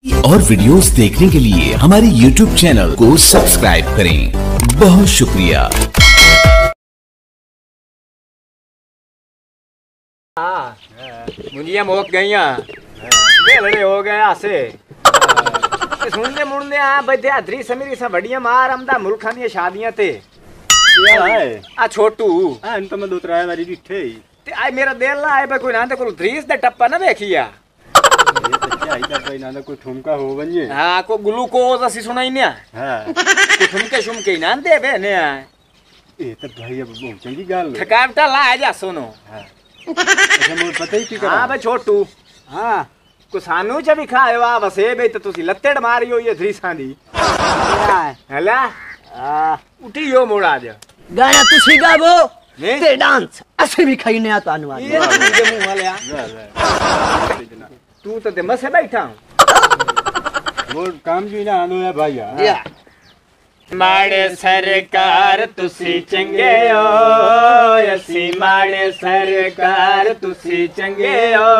और वीडियोस देखने के लिए हमारे YouTube चैनल को सब्सक्राइब करें। बहुत शुक्रिया। मुंजिया मोक गई लड़े हो गया से सुनने मुड़ने आ बदे अधरी समीरी सा बढ़िया मार हमदा मुल्खां दी शादियां ते आ छोटू हाँ तो मैं दूसरा है मेरी डिठे ते आई मेरा दिल ना आए कोई ना ते कोई ड्रीस दा टप्पा ना देखिया ना कोई ठुमका हो बनिए हां को ग्लूकोज असि सुनाई ने हां को ठुमके शुमके ना दे बे ने ए तो भाई अब बहुत चंगी गाल थकावटा ला जा सुनो हां अच्छा मुझे पता ही की कर हां बे छोटू हां को सानू च भी खाए वा वसे बे तो तुसी लत्तेड़ मारी हो ये ड्रीसां दी हला उठी यो मोड़ा जा गाना तुसी गावो ते डांस असि भी खाईने आ तानु आ ये मुंह वाला तू तो ते मसे बैठा वो काम भी ना आनो है भाई या माड़े सरकार तुसी चंगे हो असी माड़े सरकार तुसी चंगे हो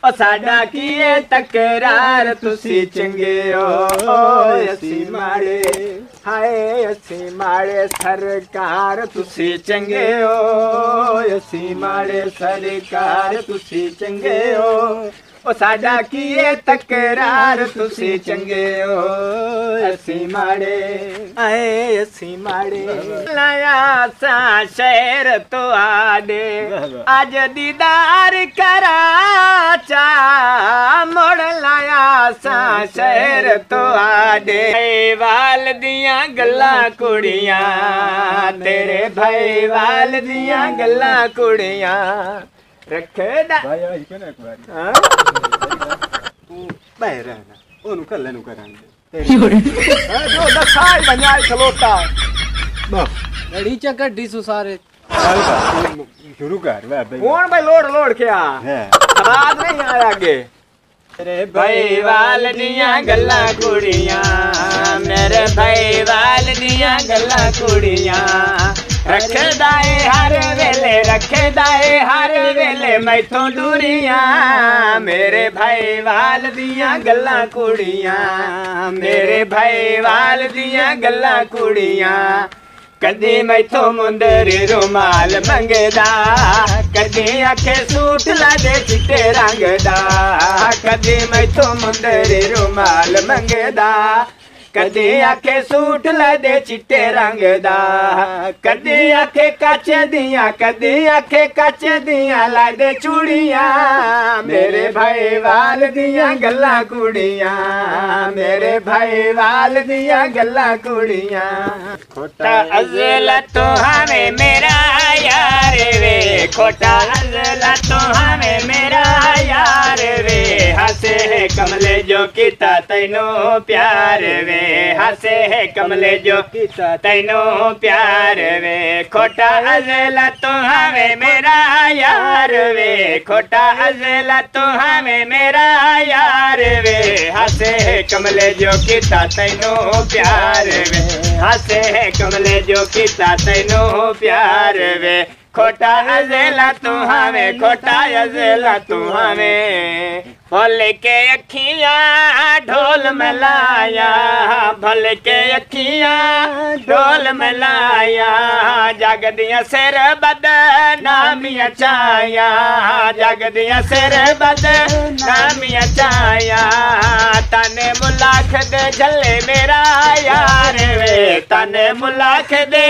ओ साडा कीए तकरार तुसी चंगे हो असी माड़े हाय असी माड़े सरकार तुसी चंगे हो असी माड़े सरकार तुसी चंगे हो ओ साडा कीए तकरार तुसी चंगे हो असी माड़े आए असी माड़े लाया सा शहर तो आडे आज दीदार करा चा मोड़ लाया सा शहर तो आडे वाल दिया गल्ला कुड़ियां तेरे भाई वाल दिया गल्ला कुड़ियां रखे दा भाई आई के ना एक बार तू बाहर रहना ओनु कर लेनु करांगे जो दसाई बन्याई खलोता लड़ी चकड्डी सुसारे शुरू कर भाई कौन भाई लोड के आ है आवाज नहीं आया आगे मेरे भाई वाल दिया गल्ला कुड़ियां मेरे भाई वाल दिया गल्ला कुड़ियां रख दाए हर वेले मैथों दूरियां मेरे भाई वाल दिया गल्ला कुड़ियां मेरे भाई वाल दिया गल्ला कुड़ियां कदी मैथों मुंदर रुमाल मंगदा कदी आखे सूट ला दे चिट्टे रंग दा कदी मैथों मुंदर रुमाल मंगदा कदी आखे सूट ला दे चिट्टे रंग दा कदी आखे काचे दियां ला दे चूड़ियां मेरे भाई वाल दियां गल्ला कुड़ियां मेरे भाई वाल दियां गल्ला कुड़ियां खोटा अज़ला तो हमें मेरा यार वे खोटा अज़ला तो हमें मेरा यार वे हंसे है कमले जो किता तैनो प्यार वे हंसे है कमले जो किता तैनो प्यार वे खोटा अज़ला तो हमें मेरा यार वे खोटा अज़ला तो हमें मेरा यार वे हंसे है कमले जो किता तैनो प्यार वे हंसे है कमले जो किता तैनो प्यार वे खोटा अज़ला तू हमें खोटा अज़ला तू हमें भोल के अखियां ढोल मिलाया भोल के अखियां ढोल मिलाया जगदियां सिर बद नामियां चाया जगदियां सिर बद नामियां चाया तने मुलाख दे झले मेरा यार वे तने मुलाख दे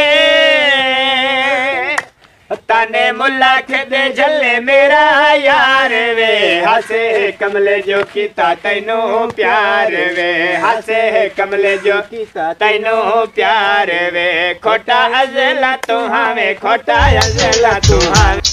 तने मुलाख दे झले मेरा यार वे हंसे कमले जो किता तैनो प्यार वे हंसे कमले जो किता तैनो प्यार वे खोटा अज़ला तू हमें खोटा अज़ला तू हमें